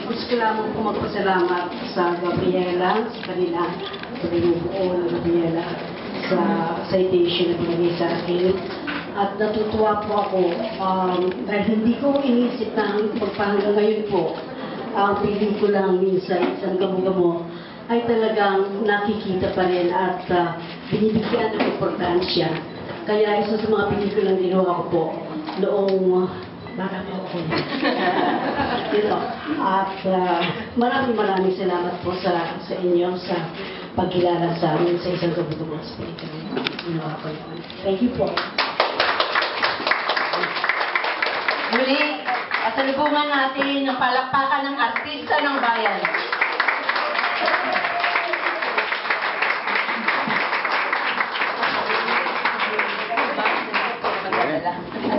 Gusto ko lamang po magpasalamat sa Gabriela, sa kanila, sa binubuo ng Gabriela, sa citation na pinagay sa akin. At natutuwa po ako dahil hindi ko inisip na magpahanggang ngayon po ang pelikulang minsan isang gamo-gamo ay talagang nakikita pa rin at binibigyan ng importansya. Kaya isa sa mga pelikulang ginawa ko po noong baka po ako. At maraming salamat po sa inyo sa pagkilala sa amin sa isang gamo-gamo sa pelikulang ginawa ko yun. Thank you po. Muli, pasalubungan natin ng palakpakan ng artista ng bayan. Magdadala.